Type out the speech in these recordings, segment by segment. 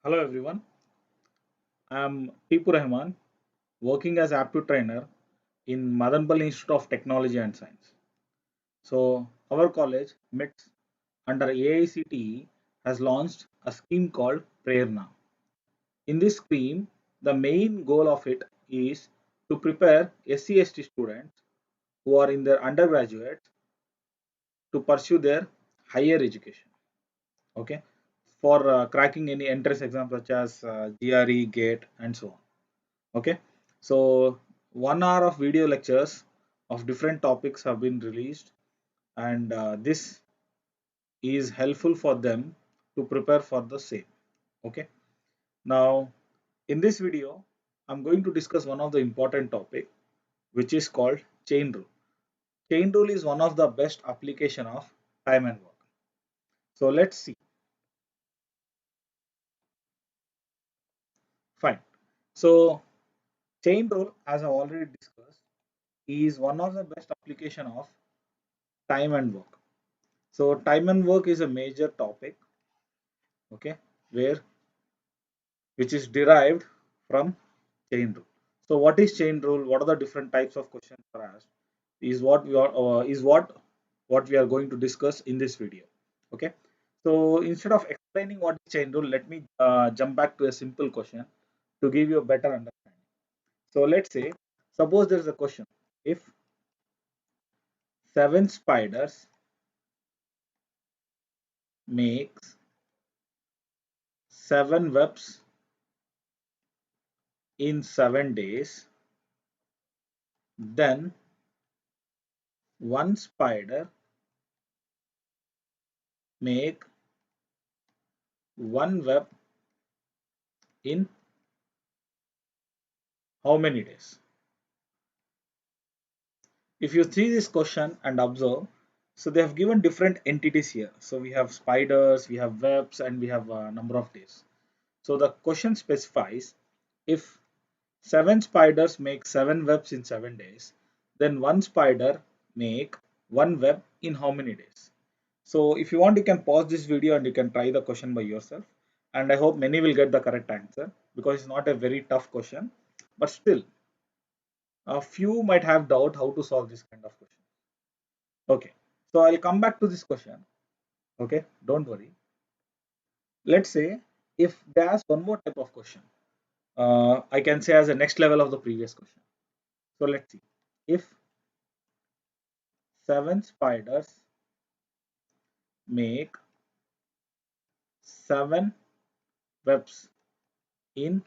Hello everyone, I am Tipu Rahman, working as aptitude trainer in Madanpalli Institute of Technology and Science. So, our college, MITS, under AICTE, has launched a scheme called Prerna. In this scheme, the main goal of it is to prepare SC/ST students who are in their undergraduates to pursue their higher education. Okay, for cracking any entrance exams such as GRE, GATE, and so on. Okay, so 1 hour of video lectures of different topics have been released, and this is helpful for them to prepare for the same. Okay, now in this video I'm going to discuss one of the important topic, which is called chain rule. Chain rule is one of the best application of time and work. So let's see. Fine. So chain rule, as I've already discussed, is one of the best application of time and work. So time and work is a major topic, okay, where which is derived from chain rule. So what is chain rule? What are the different types of questions are asked? Is what we are going to discuss in this video. Okay. So instead of explaining what is chain rule, let me jump back to a simple question to give you a better understanding. So let's say, suppose there is a question: if 7 spiders makes 7 webs in 7 days, then one spider make one web in how many days? If you see this question and observe, so they have given different entities here. So we have spiders, we have webs, and we have a number of days. So the question specifies, if 7 spiders make 7 webs in 7 days, then one spider make one web in how many days? So if you want, you can pause this video and you can try the question by yourself. And I hope many will get the correct answer, because it's not a very tough question. But still, a few might have doubt how to solve this kind of question. Okay, so I'll come back to this question. Okay, don't worry. Let's say if they ask one more type of question, I can say as a next level of the previous question. So let's see. If 7 spiders make 7 webs in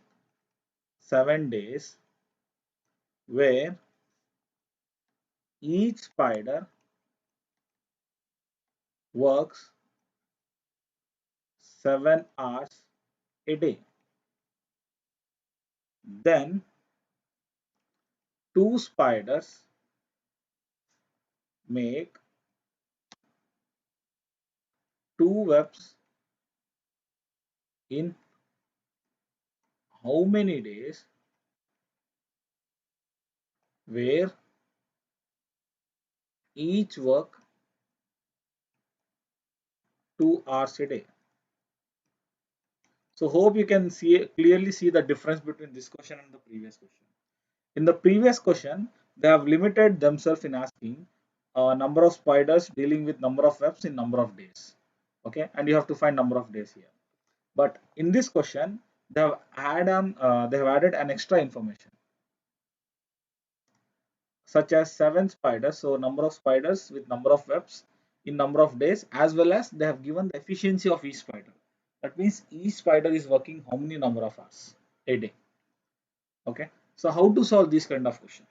7 days, where each spider works 7 hours a day, then two spiders make 2 webs in how many days, where each work 2 hours a day. So hope you can clearly see the difference between this question and the previous question. In the previous question, they have limited themselves in asking number of spiders dealing with number of webs in number of days. Okay, and you have to find number of days here. But in this question, they have added an extra information, such as 7 spiders. So number of spiders with number of webs in number of days, as well as they have given the efficiency of each spider. That means each spider is working how many number of hours a day. Okay. So how to solve this kind of question?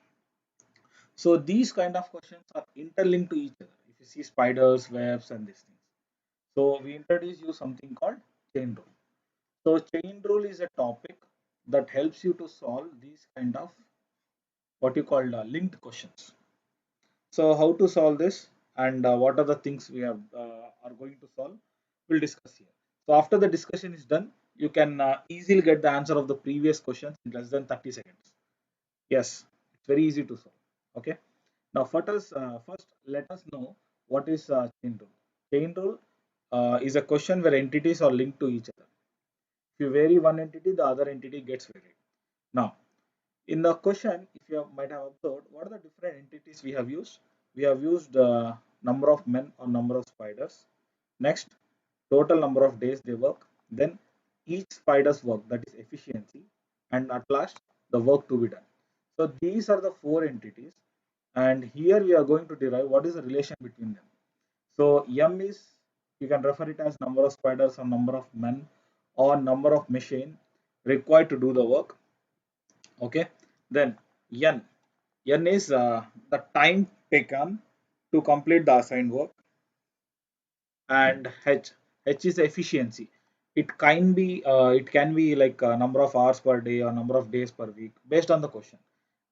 So these kind of questions are interlinked to each other. If you see spiders, webs, and these things. So we introduce you something called chain rule. So chain rule is a topic that helps you to solve these kind of what you call linked questions. So how to solve this, and what are the things we have are going to solve, we'll discuss here. So after the discussion is done, you can easily get the answer of the previous questions in less than 30 seconds. Yes, it's very easy to solve. Okay. Now first let us know what is chain rule. Chain rule is a question where entities are linked to each other. If you vary one entity, the other entity gets varied. Now, in the question, if you might have observed, what are the different entities we have used? We have used number of men or number of spiders. Next, total number of days they work. Then each spider's work, that is efficiency. And at last, the work to be done. So these are the four entities. And here we are going to derive what is the relation between them. So M is, you can refer it as number of spiders or number of men or number of machine required to do the work. Okay. Then N. N is the time taken to complete the assigned work, and H is efficiency. It can be like number of hours per day or number of days per week based on the question.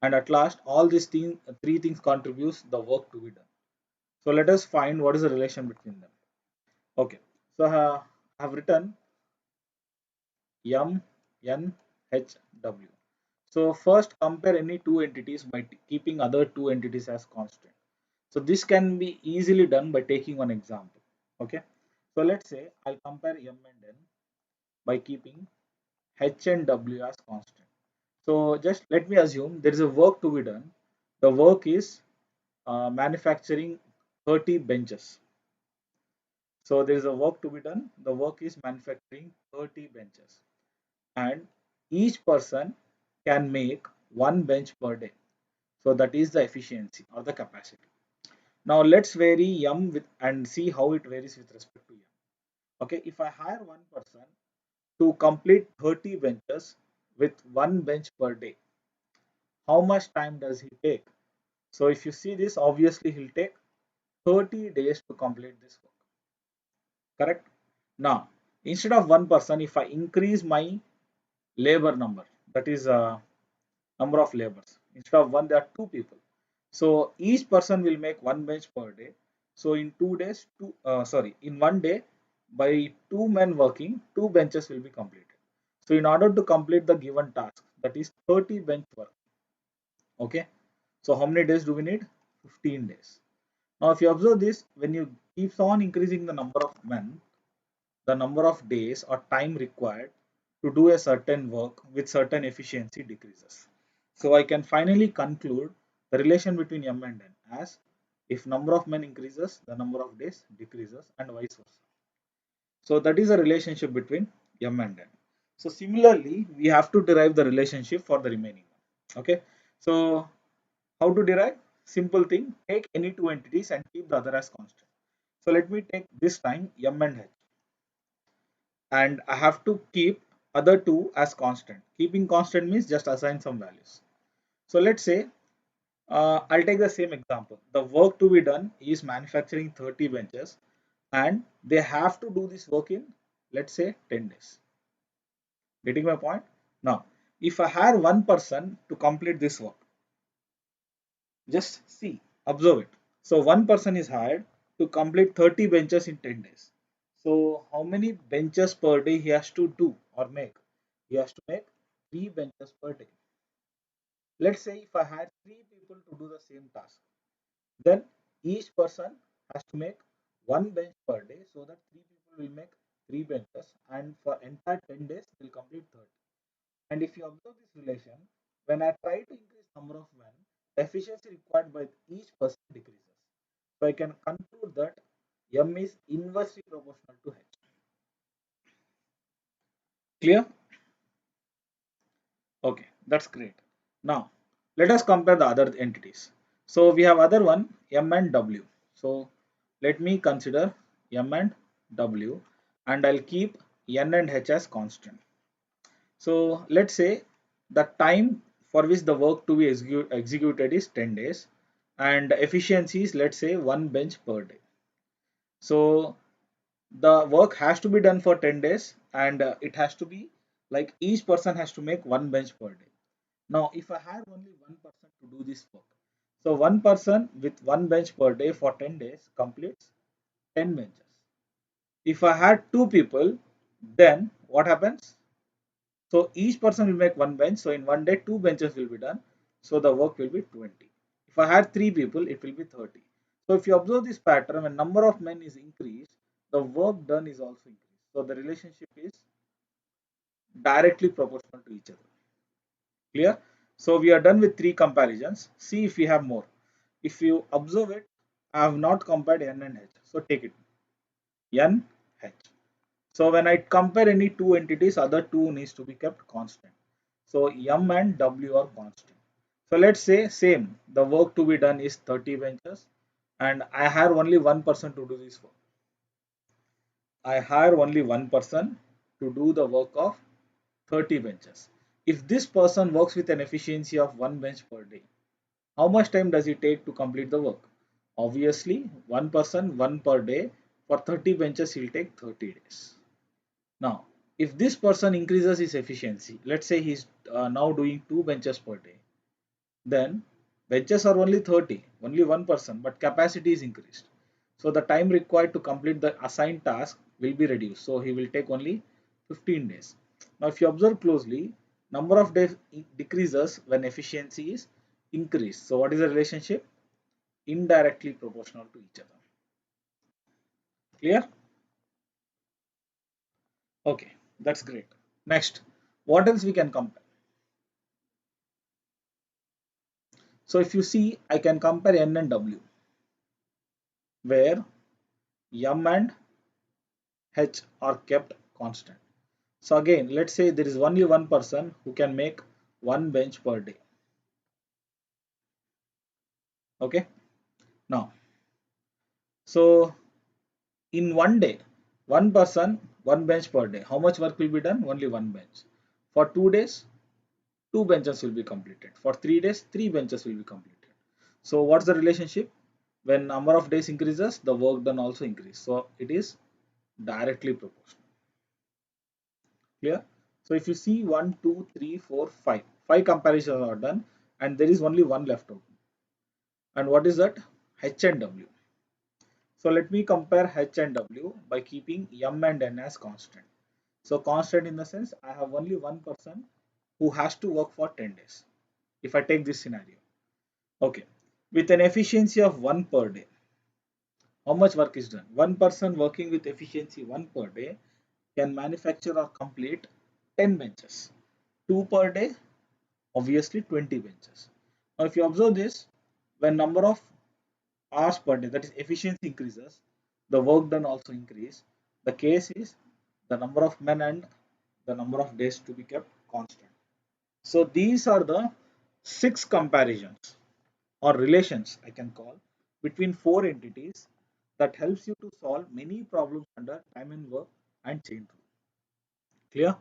And at last, all these three things contributes the work to be done. So let us find what is the relation between them. Okay. So I have written M, N, H, W. So first compare any two entities by keeping other two entities as constant. So this can be easily done by taking one example. Okay. So let's say I'll compare M and N by keeping H and W as constant. So just let me assume there is a work to be done. The work is manufacturing 30 benches. So there is a work to be done. The work is manufacturing 30 benches. And each person can make one bench per day. So that is the efficiency or the capacity. Now let's vary M with and see how it varies with respect to M. Okay, if I hire one person to complete 30 benches with one bench per day, how much time does he take? So if you see this, obviously he'll take 30 days to complete this work. Correct? Now, instead of one person, if I increase my labor number, that is number of labors. Instead of one, there are two people. So each person will make one bench per day. So in 2 days, in one day, by two men working, two benches will be completed. So in order to complete the given task, that is 30 bench work. Okay. So how many days do we need? 15 days. Now if you observe this, when you keep on increasing the number of men, the number of days or time required to do a certain work with certain efficiency decreases. So I can finally conclude the relation between M and N as if number of men increases, the number of days decreases and vice versa. So that is the relationship between M and N. So similarly, we have to derive the relationship for the remaining one. Okay. So how to derive? Simple thing, take any two entities and keep the other as constant. So let me take this time M and H, and I have to keep other two as constant. Keeping constant means just assign some values. So let's say I'll take the same example. The work to be done is manufacturing 30 benches and they have to do this work in, let's say, 10 days. Getting my point? Now, if I hire one person to complete this work, just see, observe it. So one person is hired to complete 30 benches in 10 days. So how many benches per day he has to do or make? He has to make 3 benches per day. Let's say if I had 3 people to do the same task, then each person has to make one bench per day so that 3 people will make 3 benches and for entire 10 days will complete 30. And if you observe this relation, when I try to increase number of men, the efficiency required by each person decreases. So I can conclude that M is inversely proportional to H. Clear? Okay, that's great. Now, let us compare the other entities. So we have other one, M and W. So let me consider M and W and I'll keep N and H as constant. So let's say the time for which the work to be executed is 10 days and efficiency is, let's say, one bench per day. So the work has to be done for 10 days and it has to be like each person has to make one bench per day. Now if I have only one person to do this work, so one person with one bench per day for 10 days completes 10 benches. If I had two people, then what happens? So each person will make one bench. So in one day, two benches will be done. So the work will be 20. If I had three people, it will be 30. So if you observe this pattern, when number of men is increased, the work done is also increased. So the relationship is directly proportional to each other. Clear? So we are done with three comparisons. See if we have more. If you observe it, I have not compared N and H. So take it N, H. So when I compare any two entities, other two needs to be kept constant. So M and W are constant. So let's say same, the work to be done is 30 benches and I hire only one person to do this work. I hire only one person to do the work of 30 benches. If this person works with an efficiency of one bench per day, how much time does it take to complete the work? Obviously, one person, one per day, for 30 benches, he'll take 30 days. Now, if this person increases his efficiency, let's say he's now doing two benches per day, then benches are only 30, only one person, but capacity is increased. So the time required to complete the assigned task will be reduced. So he will take only 15 days. Now, if you observe closely, number of days decreases when efficiency is increased. So what is the relationship? Indirectly proportional to each other. Clear? Okay, that's great. Next, what else we can compare? So if you see, I can compare N and W, where M and H are kept constant. So again, let's say there is only one person who can make one bench per day. Okay. Now, so in one day, one person, one bench per day. How much work will be done? Only one bench. For 2 days, two benches will be completed. For 3 days, three benches will be completed. So what's the relationship? When number of days increases, the work done also increase. So it is directly proportional. Clear? So if you see 1, 2, 3, 4, 5, 5 comparisons are done and there is only one left out. And what is that? H and W. So let me compare H and W by keeping M and N as constant. So constant in the sense I have only one person who has to work for 10 days. If I take this scenario. Okay. With an efficiency of 1 per day, how much work is done? One person working with efficiency 1 per day can manufacture or complete 10 benches. 2 per day, obviously 20 benches. Now if you observe this, when number of hours per day, that is efficiency increases, the work done also increase. The case is the number of men and the number of days to be kept constant. So these are the 6 comparisons or relations I can call between 4 entities that helps you to solve many problems under time and work and chain rule. Clear?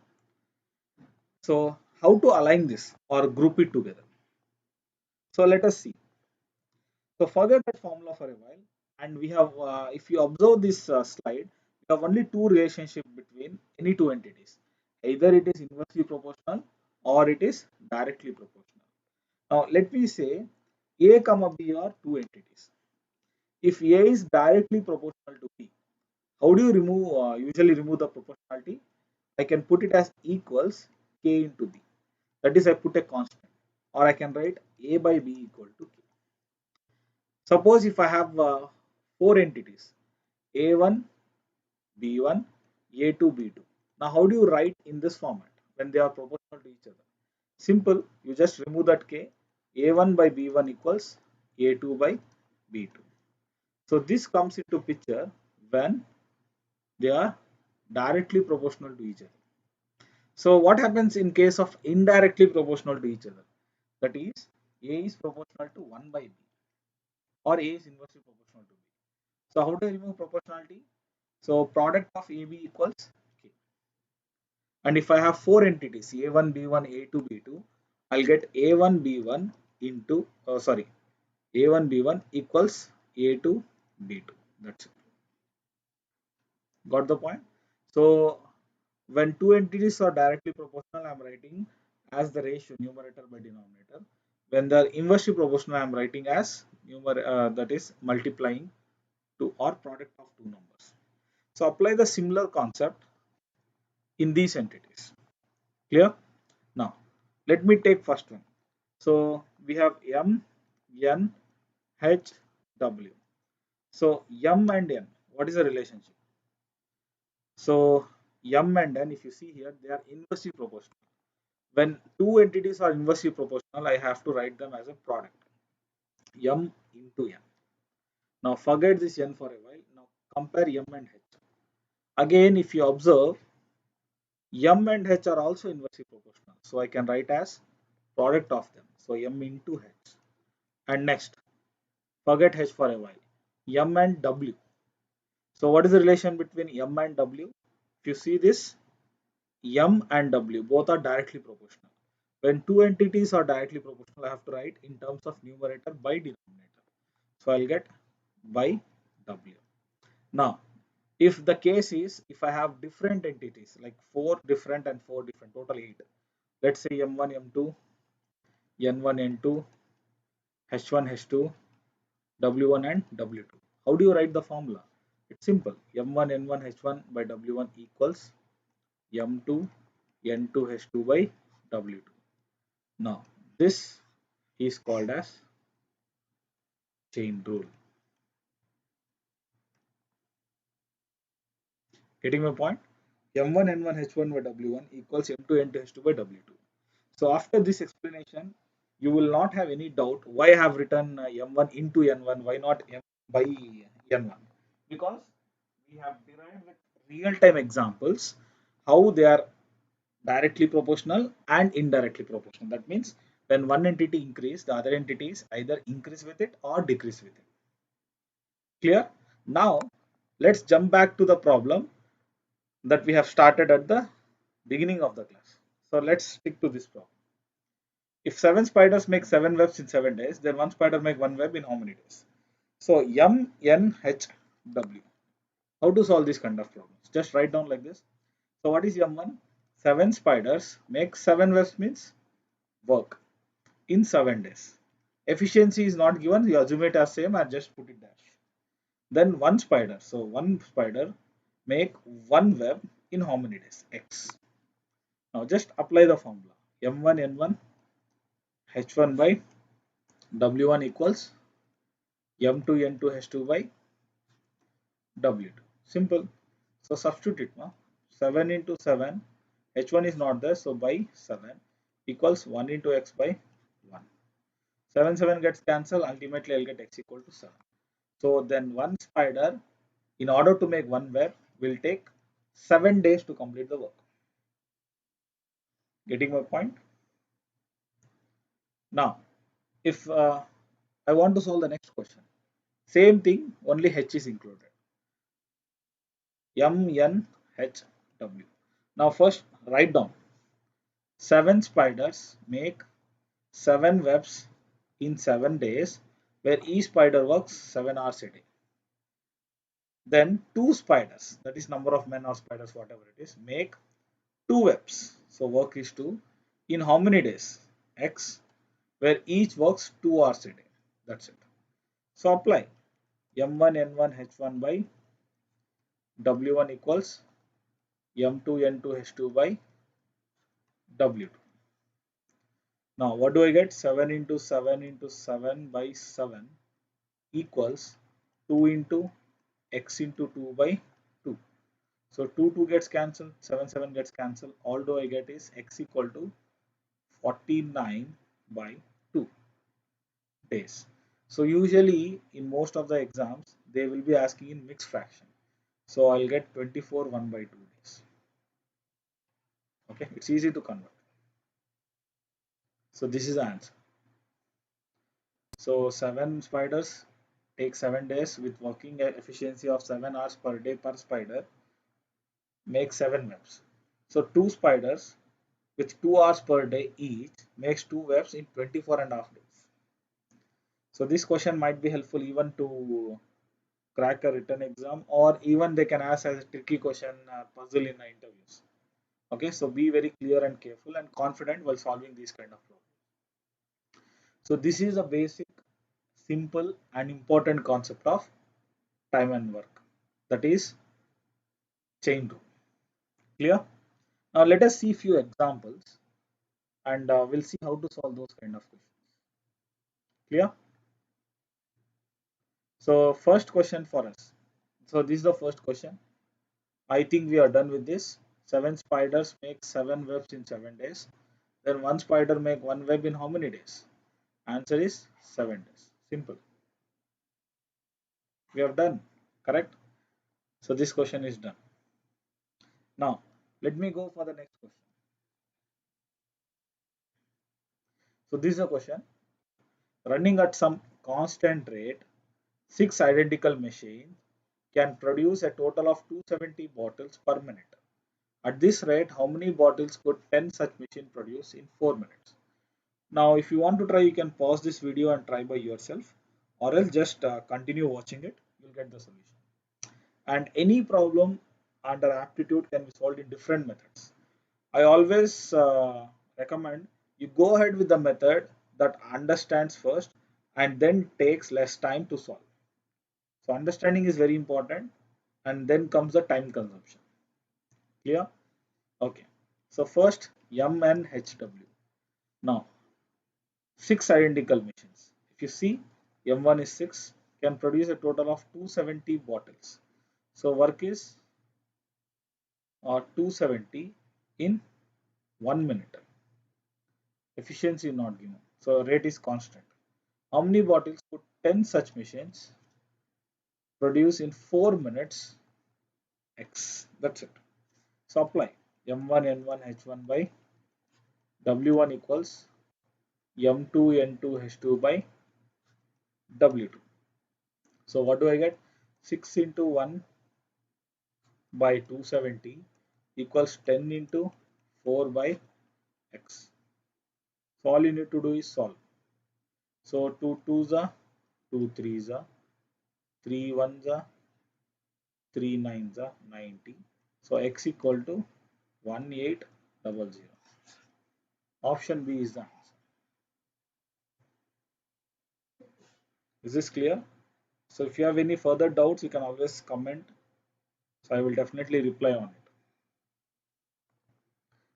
So how to align this or group it together? So let us see. So forget that formula for a while, and we have, if you observe this slide, we have only two relationships between any two entities. Either it is inversely proportional or it is directly proportional. Now let me say A comma B are two entities. If A is directly proportional to B, how do you remove usually remove the proportionality? I can put it as equals K into B. That is, I put a constant, or I can write A by B equal to K. Suppose if I have four entities A1, B1, A2, B2. Now, how do you write in this format when they are proportional to each other? Simple, you just remove that K. A1 by B1 equals A2 by B2. So, this comes into picture when they are directly proportional to each other. So, what happens in case of indirectly proportional to each other? That is, A is proportional to 1 by B or A is inversely proportional to B. So, how to remove proportionality? So, product of AB equals K. And if I have four entities A1, B1, A2, B2, I'll get A1, B1 into, sorry, A1, B1 equals A2, B2. That's it. Got the point? So, when two entities are directly proportional, I'm writing as the ratio numerator by denominator. When they're inversely proportional, I'm writing as that is multiplying to or product of two numbers. So apply the similar concept in these entities. Clear? Now, let me take first one. So we have M, N, H, W. So M and N, what is the relationship? So M and N, if you see here, they are inversely proportional. When two entities are inversely proportional, I have to write them as a product, M into N. Now forget this N for a while. Now compare M and H. Again, if you observe, M and H are also inversely proportional. So I can write as product of them. So M into H. And next, forget H for a while. M and W. So what is the relation between M and W? If you see this, M and W both are directly proportional. When two entities are directly proportional, I have to write in terms of numerator by denominator. So I'll get by W. Now, if the case is, if I have different entities like 4 different and 4 different, total 8. Let's say M1, M2, N1, N2, H1, H2, W1 and W2. How do you write the formula? It's simple. M1, N1, H1 by W1 equals M2, N2, H2 by W2. Now, this is called as chain rule. Getting my point? M1, N1, H1 by W1 equals M2, N2, H2 by W2. So after this explanation, you will not have any doubt why I have written M1 into N1, why not M by N1? Because we have derived with real-time examples how they are directly proportional and indirectly proportional. That means when one entity increase, the other entities either increase with it or decrease with it. Clear? Now let's jump back to the problem that we have started at the beginning of the class. So let's stick to this problem. If 7 spiders make 7 webs in 7 days, then one spider make one web in how many days? So M, N, H, W. How to solve this kind of problems? Just write down like this. So what is M1? 7 spiders make 7 webs means work in 7 days. Efficiency is not given, you assume it as same and just put it dash. Then one spider. So one spider make one web in how many days? X. Now just apply the formula. M1 N1 H1 by W1 equals M2 N2 H2 by W2. Simple. So substitute it now. 7 into 7. H1 is not there, so by 7 equals 1 into X by 1. 7 gets cancelled. Ultimately, I'll get X equal to 7. So then one spider, in order to make one web, will take 7 days to complete the work. Getting my point? Now, if I want to solve the next question, same thing, only H is included. M, N, H, W. Now first write down 7 spiders make 7 webs in 7 days, where each spider works 7 hours a day. Then 2 spiders, that is number of men or spiders, whatever it is, make 2 webs. So work is 2 in how many days? X, where each works 2 hours a day. That's it. So apply M1 N1 H1 by W1 equals M2 N2 H2 by W2. Now what do I get? 7 into 7 into 7 by 7 equals 2 into X into 2 by 2. So 2 gets cancelled, 7 gets cancelled. Although I get is X equal to 49 by 2 days. So usually in most of the exams they will be asking in mixed fraction. So I'll get 24 1 by 2 days. Okay, it's easy to convert. So this is the answer. So 7 spiders take 7 days with working efficiency of 7 hours per day per spider, make 7 webs. So 2 spiders with 2 hours per day each makes 2 webs in 24 and a half days. So this question might be helpful even to crack a written exam, or even they can ask as a tricky question puzzle in the interviews. Okay, so be very clear and careful and confident while solving these kind of problems. So this is a basic, simple and important concept of time and work, that is chain rule. Clear? Now let us see few examples and we'll see how to solve those kind of questions. Clear? So first question for us. So this is the first question. I think we are done with this. 7 spiders make 7 webs in 7 days. Then one spider make one web in how many days? Answer is 7 days. Simple. We have done. Correct? So this question is done. Now, let me go for the next question. So this is a question. Running at some constant rate, 6 identical machines can produce a total of 270 bottles per minute. At this rate, how many bottles could 10 such machines produce in 4 minutes? Now, if you want to try, you can pause this video and try by yourself, or else just continue watching it. You'll get the solution. And any problem under aptitude can be solved in different methods. I always recommend you go ahead with the method that understands first and then takes less time to solve. So understanding is very important, and then comes the time consumption. Clear? Okay. So first MNHW. Now 6 identical machines. If you see M1 is 6, can produce a total of 270 bottles. So work is 270 in 1 minute. Efficiency not given. So rate is constant. How many bottles could 10 such machines produce in 4 minutes? X. That's it. So apply M1 N1 H1 by W1 equals M2 N2 H2 by W2. So what do I get? 6 into 1 by 270 equals 10 into 4 by X. So all you need to do is solve. So 2 2s are 2 3s are 3 1s are 3 9s are 90. So X equal to 1800. Option B is the answer. Is this clear? So if you have any further doubts, you can always comment. So I will definitely reply on it.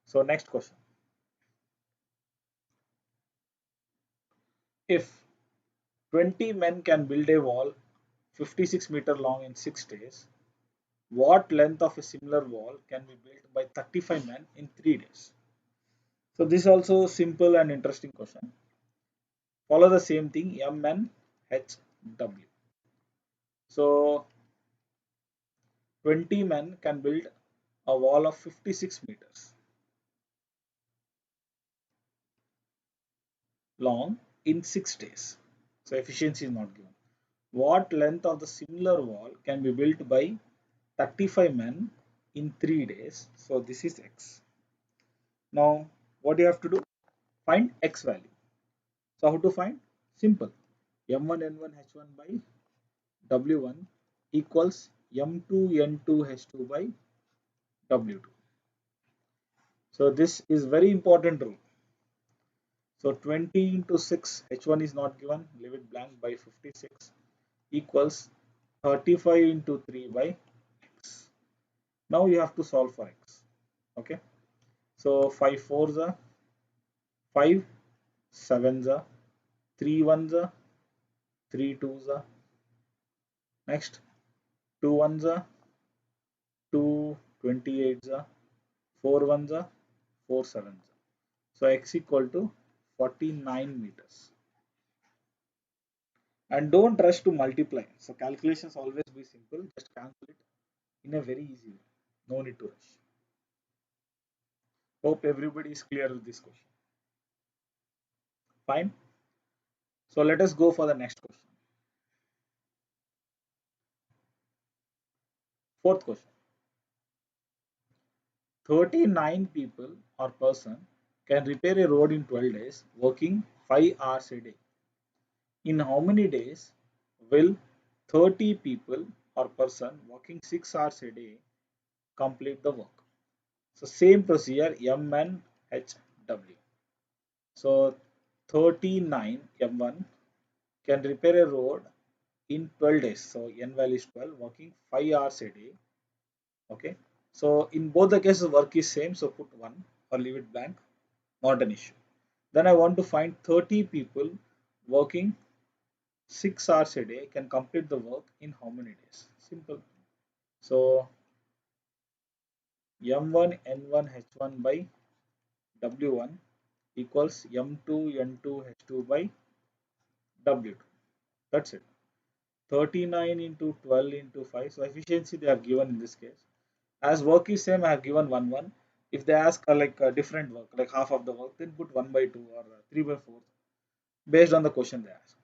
So next question. If 20 men can build a wall 56-meter long in 6 days, what length of a similar wall can be built by 35 men in 3 days? So this is also simple and interesting question. Follow the same thing MNHW. So 20 men can build a wall of 56 meters long in 6 days. So efficiency is not given. What length of the similar wall can be built by 35 men in 3 days? So this is X. Now what you have to do? Find X value. So how to find? Simple. M1 N1 H1 by W1 equals M2 N2 H2 by W2. So this is very important rule. So 20 into 6, H1 is not given, leave it blank, by 56 equals 35 into 3 by X. Now you have to solve for X. Okay. So 5 4s are 5, 7s are 3 1s are 3 2s are. Next 2 1s are 2 28s are 4 1s are 4 7s are. So X equal to 49 meters. And don't rush to multiply. So calculations always be simple. Just cancel it in a very easy way. No need to rush. Hope everybody is clear with this question. Fine. So let us go for the next question. Fourth question. 39 people or person can repair a road in 12 days working 5 hours a day. In how many days will 30 people or person working 6 hours a day complete the work? So same procedure MNHW. So 39 M1 can repair a road in 12 days. So N value is 12, working 5 hours a day. Okay. So in both the cases work is same. So put 1 or leave it blank. Not an issue. Then I want to find 30 people working 6 hours a day can complete the work in how many days? Simple. So M1 N1 H1 by W1 equals M2 N2 H2 by W2. That's it. 39 into 12 into 5. So efficiency they have given in this case. As work is same, I have given 1 1. If they ask different work, like half of the work, then put 1 by 2 or 3 by 4 based on the question they ask.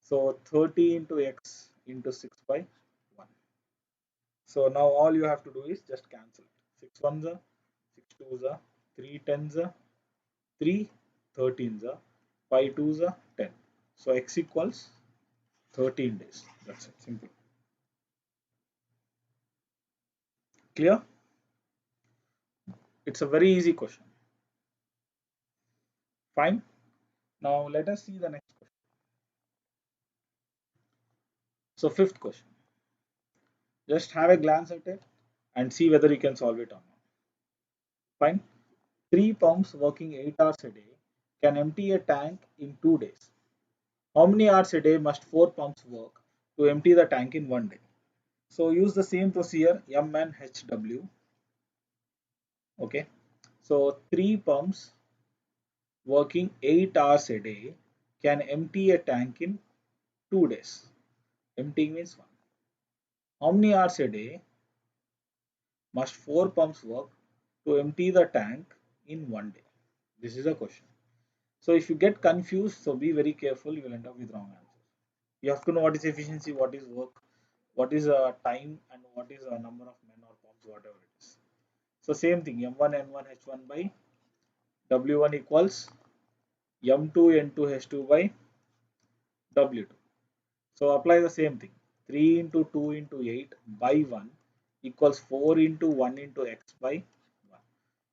So 30 into x into 6 by 1. So now all you have to do is just cancel it. 6 ones are, 6 twos are, 3 tens are, 3 13s are, 5 twos are 10. So x equals 13 days. That's it. Simple. Clear? It's a very easy question. Fine. Now let us see the next question. So fifth question. Just have a glance at it and see whether you can solve it or not. Fine. 3 pumps working 8 hours a day can empty a tank in 2 days. How many hours a day must 4 pumps work to empty the tank in 1 day? So use the same procedure M and HW. Okay. So 3 pumps working 8 hours a day can empty a tank in 2 days. Emptying means 1. How many hours a day must 4 pumps work to empty the tank in 1 day? This is a question. So if you get confused, so be very careful, you will end up with wrong answer. You have to know what is efficiency, what is work, what is time, and what is a number of men or pumps, whatever it is. So same thing, M1 N1 H1 by W1 equals M2 N2 H2 by W2. So apply the same thing. 3 into 2 into 8 by 1 equals 4 into 1 into x by 1.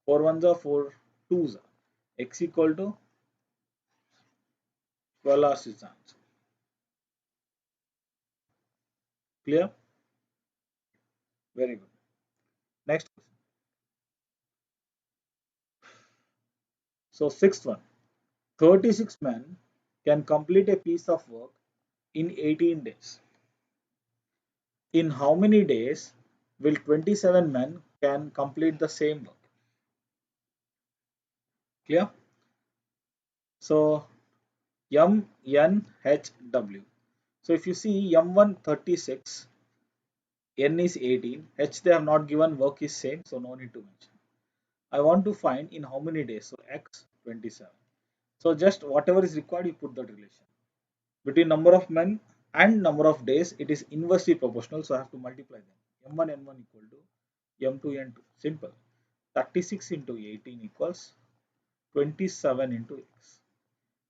4 ones are 4 twos are. X equal to 12 hours is the answer. Clear? Very good. Next question. So sixth one. 36 men can complete a piece of work in 18 days. In how many days will 27 men can complete the same work? Clear? So M N H W. So if you see M1 36, N is 18, H they have not given, work is same, so no need to mention. I want to find in how many days, so X 27. So just whatever is required, you put that relation. Between number of men and number of days, it is inversely proportional, so I have to multiply them. M1 N1 equal to M2 N2. Simple. 36 into 18 equals 27 into X.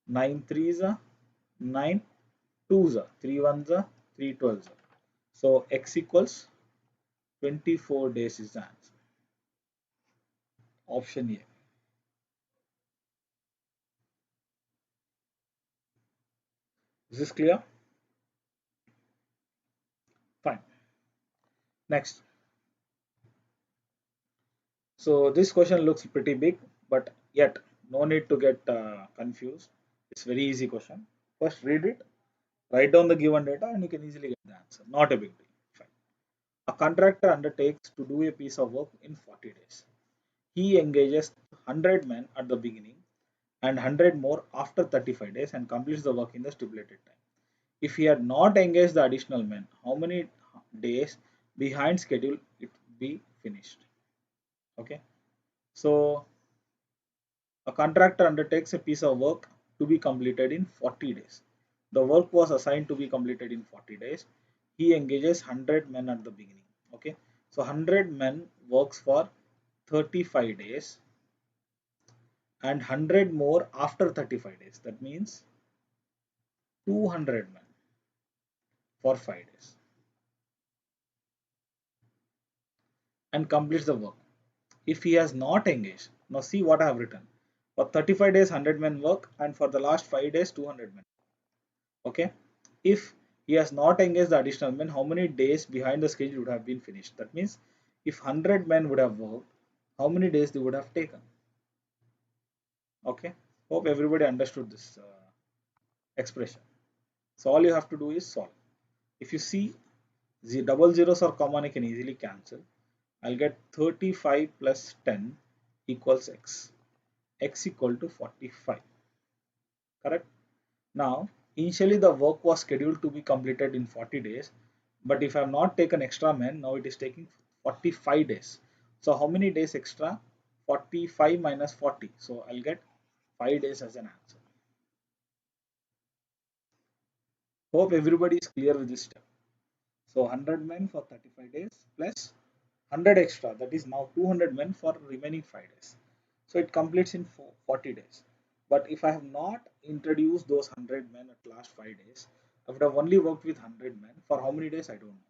9 threes are 9 twos are 3 ones are 3 twelves are. So X equals 24 days is the answer. Option A. Is this clear? Fine. Next. So this question looks pretty big, but yet no need to get confused. It's very easy question. First read it, write down the given data, and you can easily get the answer. Not a big deal. Fine. A contractor undertakes to do a piece of work in 40 days. He engages 100 men at the beginning and 100 more after 35 days and completes the work in the stipulated time. If he had not engaged the additional men, how many days behind schedule it would be finished? Okay. So a contractor undertakes a piece of work to be completed in 40 days. The work was assigned to be completed in 40 days. He engages 100 men at the beginning. Okay. So 100 men works for 35 days and 100 more after 35 days. That means 200 men for 5 days and completes the work. If he has not engaged, now see what I have written. For 35 days 100 men work and for the last 5 days 200 men. Okay. If he has not engaged the additional men, how many days behind the schedule would have been finished? That means if 100 men would have worked, how many days they would have taken? Okay. Hope everybody understood this expression. So all you have to do is solve. If you see the double zeros are common, you can easily cancel. I'll get 35 plus 10 equals x. X equal to 45. Correct? Now, initially the work was scheduled to be completed in 40 days, but if I have not taken extra men, now it is taking 45 days. So how many days extra? 45 minus 40. So I'll get 5 days as an answer. Hope everybody is clear with this step. So 100 men for 35 days plus 100 extra, that is now 200 men for remaining 5 days. So it completes in 40 days. But if I have not introduced those 100 men at last 5 days, I would have only worked with 100 men. For how many days, I don't know.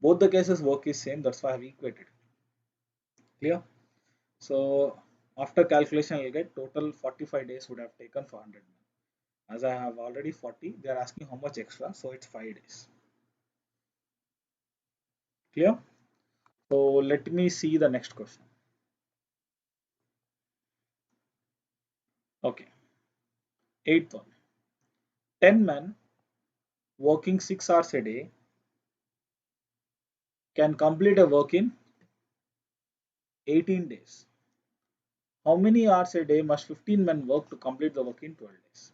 Both the cases work is same, that's why I have equated. Clear? So after calculation, I'll get total 45 days would have taken for 100 men. As I have already 40, they are asking how much extra, so it's 5 days. Clear? So let me see the next question. Okay, eighth one. 10 men working 6 hours a day can complete a work in 18 days. How many hours a day must 15 men work to complete the work in 12 days?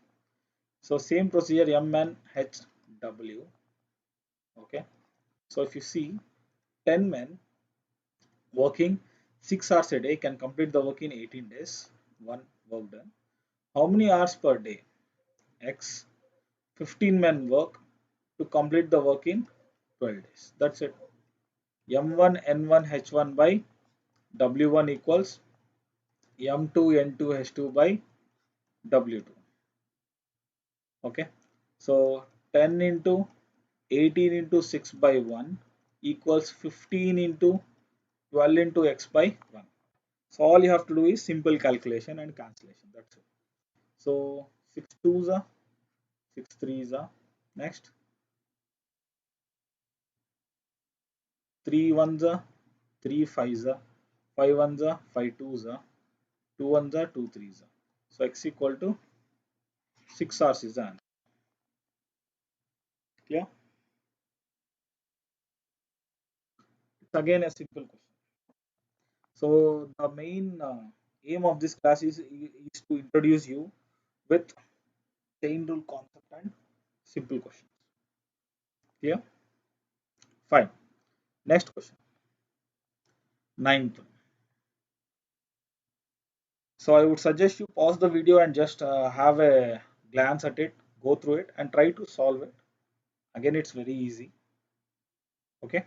So same procedure MNHW. Okay. So if you see 10 men working 6 hours a day can complete the work in 18 days. One work done. How many hours per day? X. 15 men work to complete the work in 12 days. That's it. M1 N1 H1 by W1 equals M2 N2 H2 by W2. Okay, so 10 into 18 into 6 by 1 equals 15 into 12 into x by 1. So all you have to do is simple calculation and cancellation. That's it. So 6 2s are 6 3s are next 3 1s are 3 5s are 5 1s are 5 2s are 2 1s are 2 3s are. So x equal to 6 hours is the answer. Clear? It's again a simple question. So the main aim of this class is to introduce you with chain rule concept and simple questions. Clear? Fine. Next question. Ninth. So I would suggest you pause the video and just have a glance at it, go through it and try to solve it. Again, it's very easy. Okay.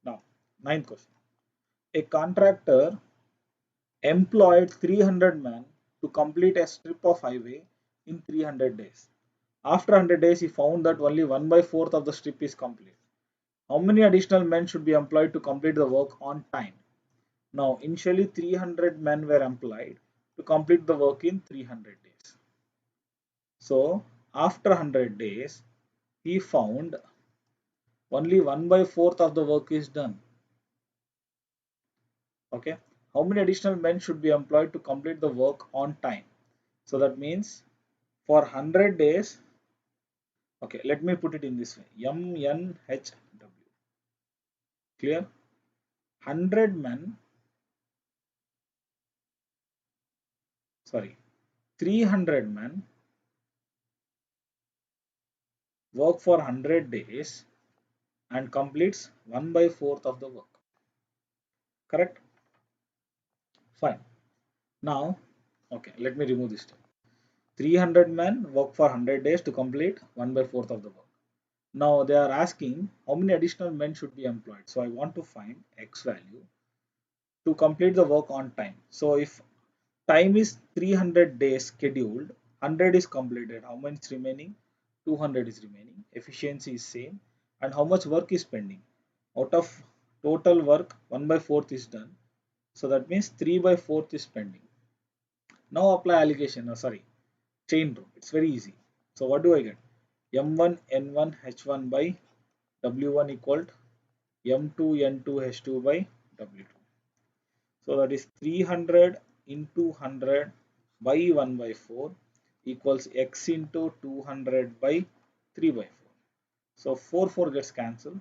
Now, ninth question. A contractor employed 300 men to complete a strip of highway in 300 days. After 100 days, he found that only 1 by 4th of the strip is complete. How many additional men should be employed to complete the work on time? Now, initially 300 men were employed to complete the work in 300 days. So, after 100 days, he found only 1 by 4th of the work is done. Okay. How many additional men should be employed to complete the work on time? So that means for 100 days, okay, let me put it in this way, MNHW. Clear? 100 men, sorry, 300 men work for 100 days and completes 1 by 4th of the work. Correct? Fine. Now, okay, let me remove this term. 300 men work for 100 days to complete 1 by 4th of the work. Now they are asking how many additional men should be employed. So I want to find X value to complete the work on time. So if time is 300 days scheduled, 100 is completed, how much is remaining? 200 is remaining. Efficiency is same. And how much work is pending? Out of total work, 1 by 4th is done. So that means 3 by 4th is pending. Now apply allocation, chain rule. It's very easy. So what do I get? M1 N1 H1 by W1 equal to M2 N2 H2 by W2. So that is 300 into 100 by 1 by 4 equals x into 200 by 3 by 4. So 4 4 gets cancelled.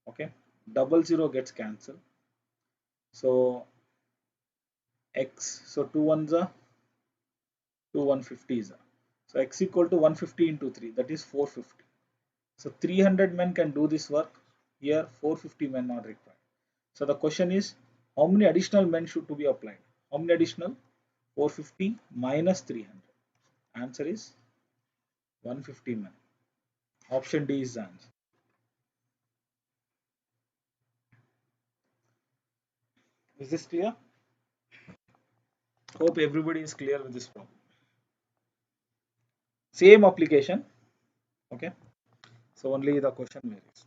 Okay. 00 gets cancelled. So x, so 2 ones are 2 150s are. So x equal to 150 into 3, that is 450. So 300 men can do this work. Here 450 men are required. So the question is, how many additional men should to be applied? How many additional? 450 minus 300. Answer is 150 men. Option D is the answer. Is this clear? Hope everybody is clear with this problem. Same application. Okay. So only the question varies.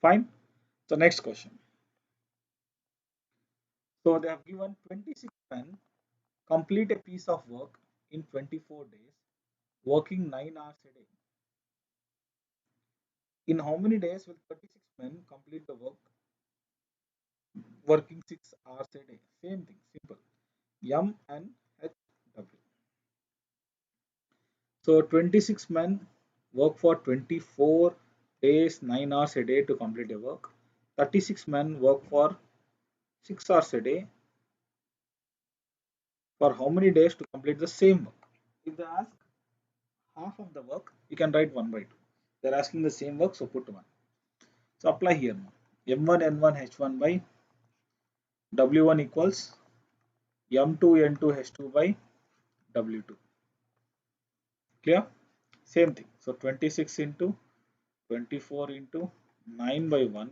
Fine. So next question. So they have given 26 men complete a piece of work in 24 days, working 9 hours a day. In how many days will 36 men complete the work working 6 hours a day? Same thing, simple. M and H W. So 26 men work for 24 days, 9 hours a day to complete a work. 36 men work for 6 hours a day for how many days to complete the same work? If they ask half of the work, you can write 1 by 2. They're asking the same work, so put 1. So apply here now. M1 N1 H1 by W1 equals M2 N2 H2 by W2. Clear? Same thing. So 26 into 24 into 9 by 1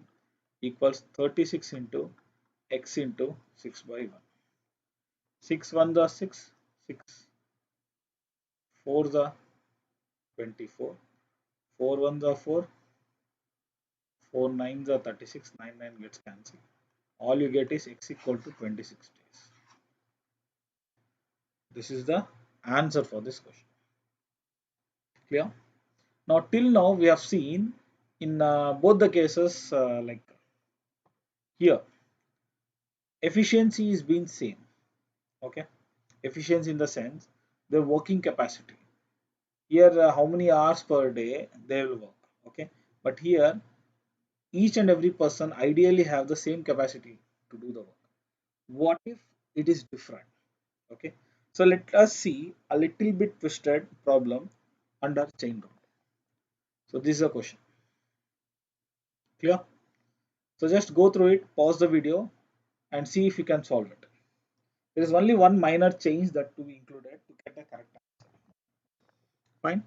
equals 36 into x into 6 by 1. 6 1s are 6, 6 4s are 24, 4 1s are 4, 4 9s are 36, 9 9 gets cancelled. All you get is x equal to 26 days. This is the answer for this question. Clear? Now till now we have seen in both the cases like here efficiency is being same. Okay, efficiency in the sense the working capacity. Here how many hours per day they will work. Okay, but here each and every person ideally have the same capacity to do the work. What if it is different? Okay, so let us see a little bit twisted problem under chain rule. So this is a question. Clear? So just go through it, pause the video and see if you can solve it. There is only one minor change that to be included to get a correct answer. Fine.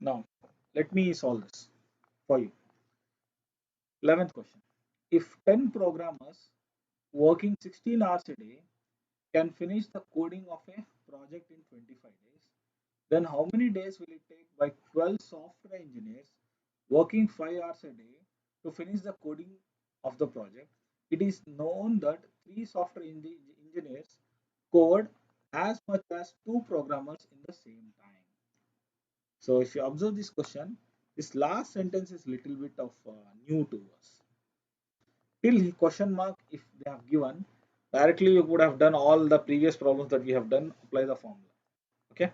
Now let me solve this for you. 11th question. If 10 programmers working 16 hours a day can finish the coding of a project in 25 days, then how many days will it take by 12 software engineers working 5 hours a day to finish the coding of the project? It is known that 3 software engineers code as much as 2 programmers in the same time. So if you observe this question, this last sentence is little bit of new to us. Till question mark, if they have given, directly you would have done all the previous problems that we have done, apply the formula. Okay.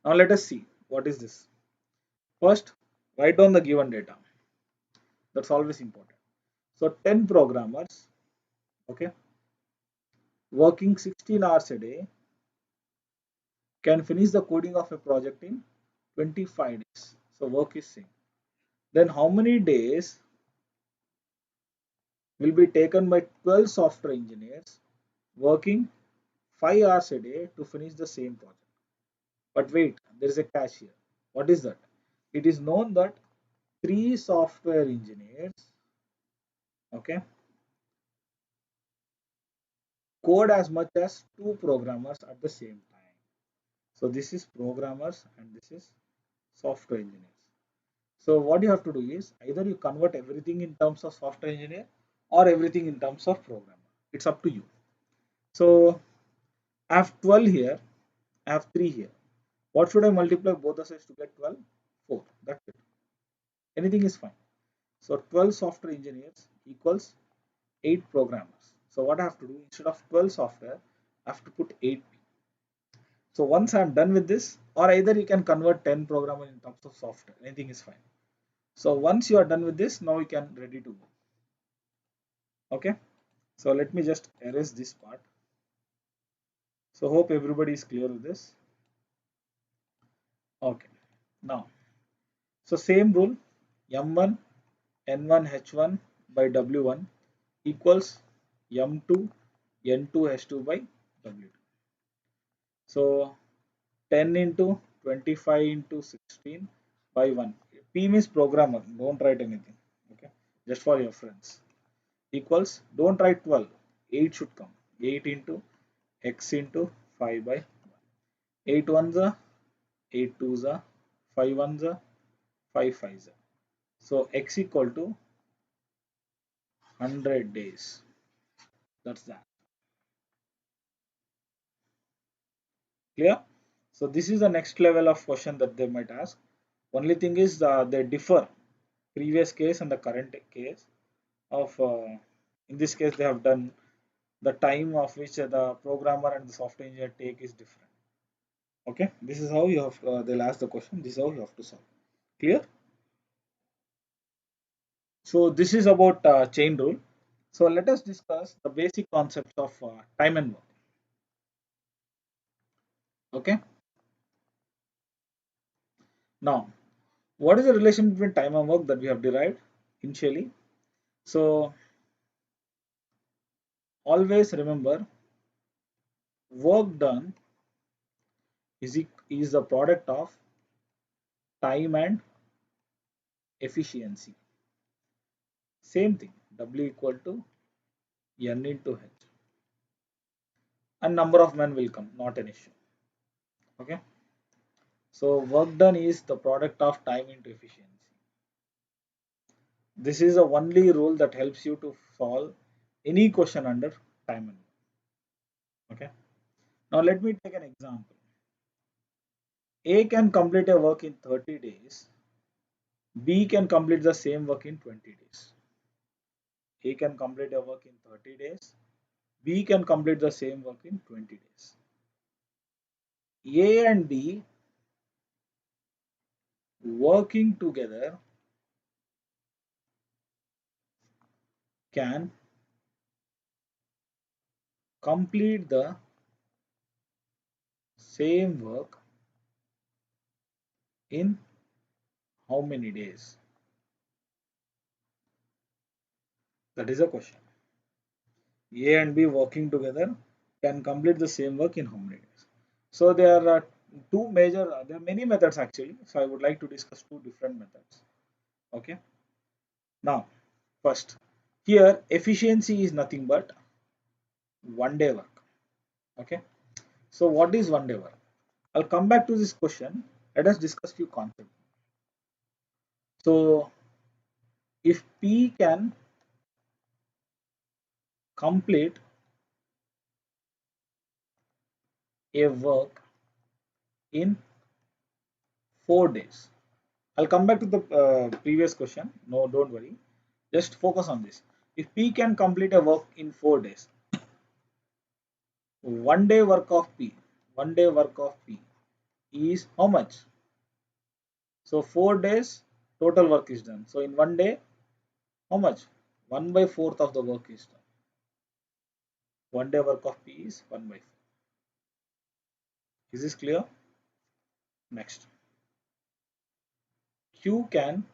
Now let us see what is this. First, write down the given data. That's always important. So 10 programmers, okay, working 16 hours a day can finish the coding of a project in 25 days. So work is same. Then how many days will be taken by 12 software engineers working 5 hours a day to finish the same project? But wait, there is a catch here. What is that? It is known that 3 software engineers, okay, code as much as 2 programmers at the same time. So this is programmers and this is software engineers. So what you have to do is either you convert everything in terms of software engineer or everything in terms of programmer. It's up to you. So I have 12 here, I have 3 here. What should I multiply both the sides to get 12? 4. That's it. Anything is fine. So 12 software engineers equals 8 programmers. So what I have to do, instead of 12 software, I have to put 8. So once I'm done with this, or either you can convert 10 programmers in terms of software, anything is fine. So once you are done with this, now you can ready to go. Okay. So let me just erase this part. So hope everybody is clear with this. Okay. Now, so same rule, M1 N1 H1 by W1 equals M2 N2 H2 by W2. So 10 into 25 into 16 by 1. P means programmer. Don't write anything. Okay. Just for your friends. Equals, don't write 12. 8 should come. 8 into x into 5 by 1. 8 ones are 8 twos are 5 ones are 5 fives are. So x equal to 100 days. That's that. Clear? So this is the next level of question that they might ask. Only thing is they differ previous case and the current case of in this case they have done the time of which the programmer and the software engineer take is different. Okay, this is how you have they'll ask the question. This is how you have to solve. Clear? So this is about chain rule. So let us discuss the basic concepts of time and work. Okay. Now, what is the relation between time and work that we have derived initially? So always remember, work done is the product of time and efficiency. Same thing, W equal to N into H. And number of men will come, not an issue. Okay. So work done is the product of time into efficiency. This is the only rule that helps you to solve any question under time and work. Okay. Now let me take an example. A can complete a work in 30 days. B can complete the same work in 20 days. A can complete a work in 30 days. B can complete the same work in 20 days. A and B working together can complete the same work in how many days? That is a question. A and B working together can complete the same work in how many days? So there are there are many methods actually. So I would like to discuss two different methods. Okay. Now, first, here efficiency is nothing but 1 day work. Okay. So what is 1 day work? I'll come back to this question. Let us discuss few concepts. So if P can complete a work in 4 days. I'll come back to the previous question. No, don't worry. Just focus on this. If P can complete a work in 4 days, 1 day work of P, 1 day work of P is how much? So 4 days total work is done. So in 1 day, how much? 1 by 4th of the work is done. 1 day work of P is 1 by 4. Is this clear? Next. Q can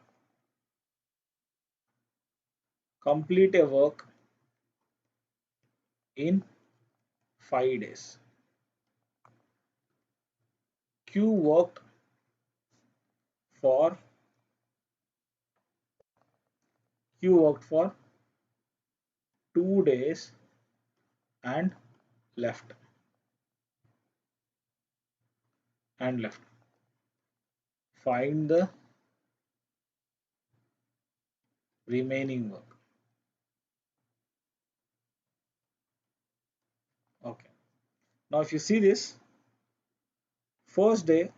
complete a work in 5 days. Q worked for Q worked for 2 days and left and left. Find the remaining work. Okay. Now if you see this, first day,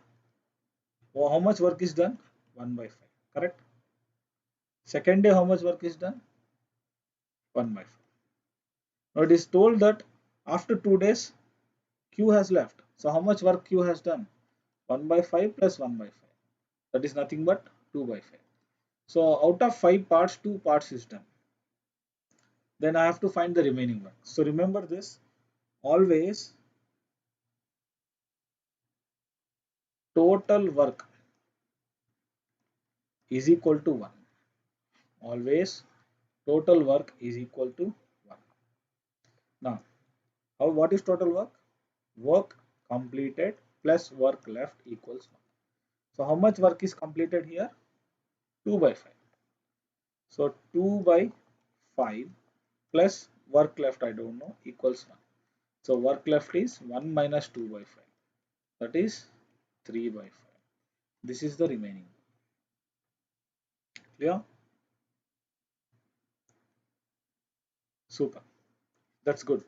how much work is done? 1 by 5. Correct? Second day, how much work is done? 1 by 5. Now it is told that after 2 days, Q has left. So how much work Q has done? 1 by 5 plus 1 by 5. That is nothing but 2 by 5. So out of 5 parts, 2 parts is done. then I have to find the remaining work. So remember this, always total work is equal to 1. Always total work is equal to 1. Now, what is total work? Work completed plus work left equals 1. So how much work is completed here? 2 by 5. So 2 by 5 plus work left I don't know equals 1. So work left is 1 minus 2 by 5. That is 3 by 5. This is the remaining. Clear? Super. That's good.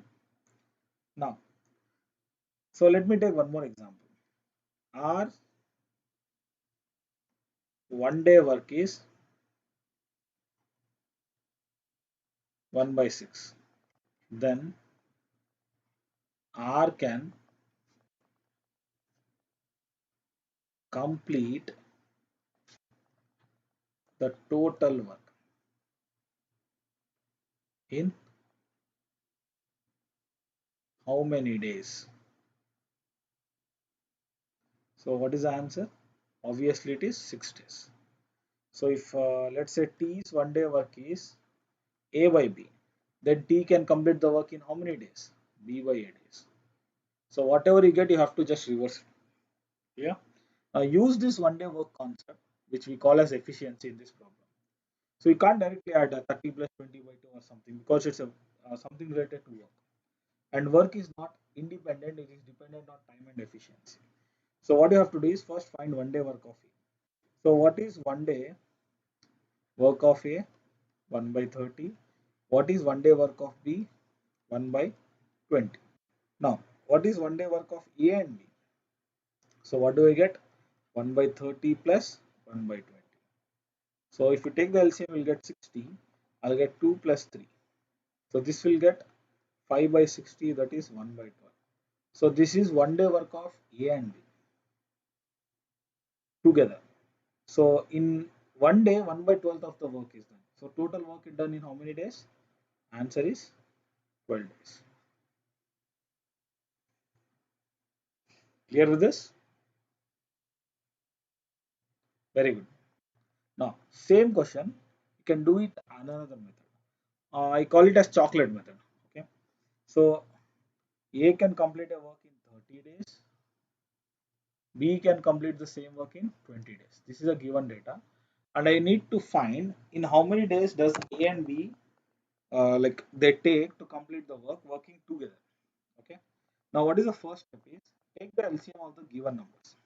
Now, so let me take one more example. Our 1 day work is 1 by 6. Then R can complete the total work in how many days? So what is the answer? Obviously it is 6 days. So if let's say T's 1 day work is A by B, then T can complete the work in how many days? B by A days. So whatever you get, you have to just reverse it. Yeah. Now use this 1 day work concept, which we call as efficiency in this problem. So you can't directly add a 30 plus 20 by 2 or something because it's a something related to work. And work is not independent; it is dependent on time and efficiency. So what you have to do is first find 1 day work of A. So what is 1 day work of A? 1 by 30. What is 1 day work of B? 1 by 20. Now, what is 1 day work of A and B? So what do I get? 1 by 30 plus 1 by 20. So if you take the LCM, you'll get 60. I'll get 2 plus 3. So this will get 5 by 60, that is 1 by 12. So this is 1 day work of A and B together. So in 1 day, 1 by 12th of the work is done. So total work is done in how many days? Answer is 12 days. Clear with this? Very good. Now, same question, you can do it another method. I call it as chocolate method. Okay. So A can complete a work in 30 days. B can complete the same work in 20 days. This is a given data. And I need to find in how many days does A and B like they take to complete the work working together. Okay. Now what is the first step is take the LCM of the given numbers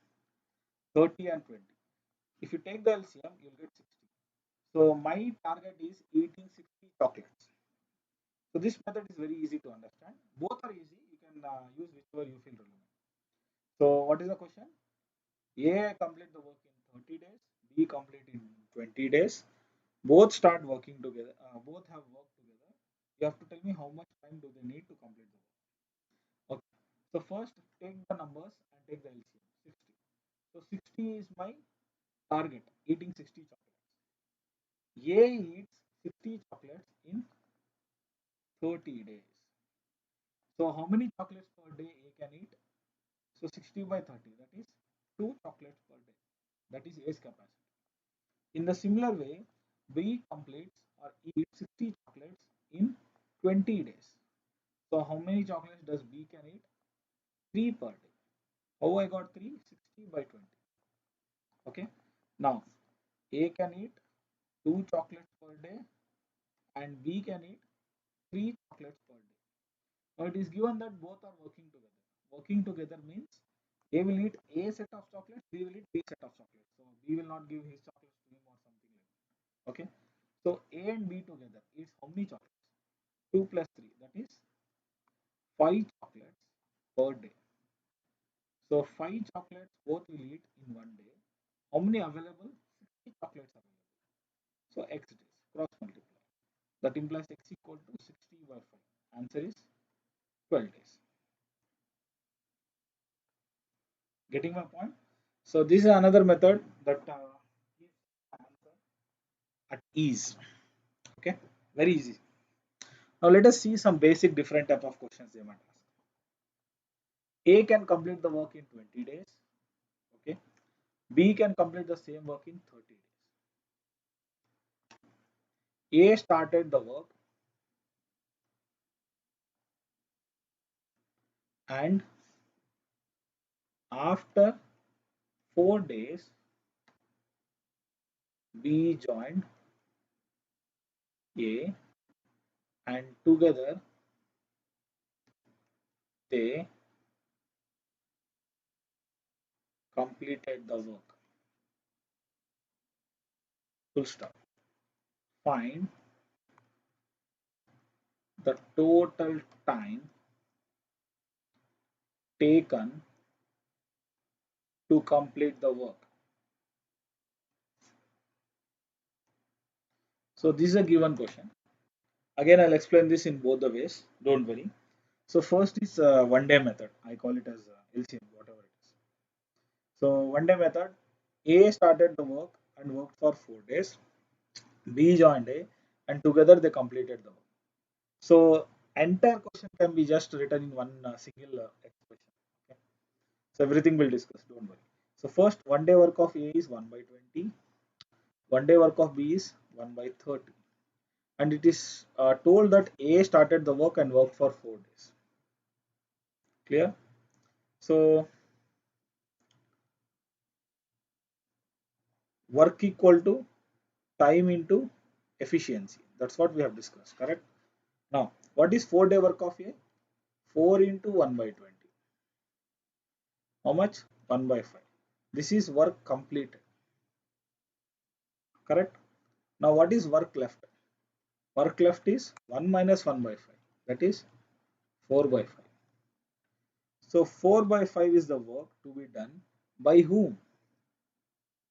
30 and 20. If you take the LCM, you'll get 60. So my target is eating 60 chocolates. So this method is very easy to understand. Both are easy. You can use whichever you feel relevant. So what is the question? A complete the work in 30 days. B complete in 20 days. Both start working together. Both have worked together. You have to tell me how much time do they need to complete the work. Okay. So first take the numbers and take the LCM 60. So 60 is my target, eating 60 chocolates. A eats 60 chocolates in 30 days. So how many chocolates per day A can eat? So 60 by 30, that is 2 chocolates per day. That is A's capacity. In the similar way, B completes or eats 60 chocolates in 20 days. So how many chocolates does B can eat? 3 per day. How I got 3? 60 by 20. Okay. Now A can eat 2 chocolates per day and B can eat 3 chocolates per day. Now it is given that both are working together. Working together means A will eat A set of chocolates, B will eat B set of chocolates. So B will not give his chocolates to him or something like that. Okay. So A and B together eats how many chocolates? 2 plus 3, that is 5 chocolates per day. So 5 chocolates both will eat in 1 day. How many available? 60 chocolates available. So X days, cross multiply. That implies X equal to 60 by 5. Answer is 12 days. Getting my point? So this is another method that gives answer at ease. Okay, very easy. Now let us see some basic different type of questions they might ask. A can complete the work in 20 days. Okay. B can complete the same work in 30 days. A started the work and after 4 days B joined A and together they completed the work. Full stop. Find the total time taken to complete the work. So this is a given question. Again, I'll explain this in both the ways. Don't worry. So first is one day method. I call it as LCM, whatever it is. So one day method. A started the work and worked for 4 days. B joined A, and together they completed the work. So entire question can be just written in one single expression. Okay? So everything we'll discuss. Don't worry. So first, one day work of A is 1 by 20. One day work of B is 1 by 30. And it is told that A started the work and worked for 4 days. Clear? So work equal to time into efficiency. That's what we have discussed, correct? Now, what is 4 day work of A? 4 into 1 by 20. How much? 1 by 5. This is work completed, correct? Now, what is work left? Work left is 1 minus 1 by 5. That is 4 by 5. So, 4 by 5 is the work to be done by whom?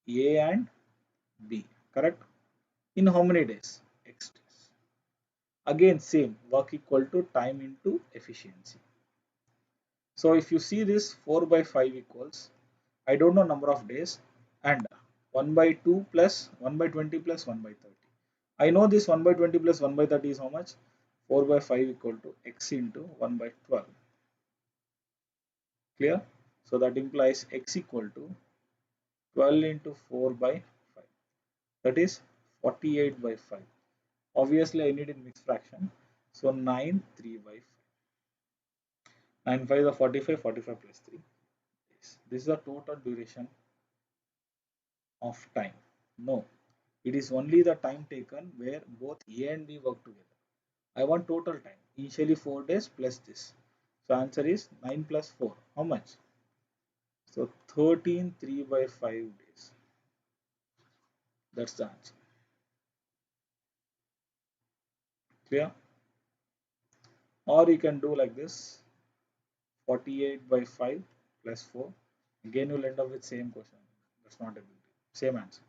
A and B, correct? In how many days? X days. Again, same work equal to time into efficiency. So if you see this 4 by 5 equals, I don't know number of days, and 1 by 2 plus 1 by 20 plus 1 by 30. I know this 1 by 20 plus 1 by 30 is how much? 4 by 5 equal to x into 1 by 12. Clear? So that implies x equal to 12 into 4 by 5. That is 48 by 5. Obviously, I need in mixed fraction. So 9, 3 by 5. 9 5 is 45, 45 plus 3. This is the total duration of time. No, it is only the time taken where both A and B work together. I want total time. Initially 4 days plus this. So answer is 9 plus 4. How much? So 13 3 by 5 days. That's the answer. Clear? Or you can do like this. 48 by 5 plus 4. Again you'll end up with same question. That's not a big deal. Same answer.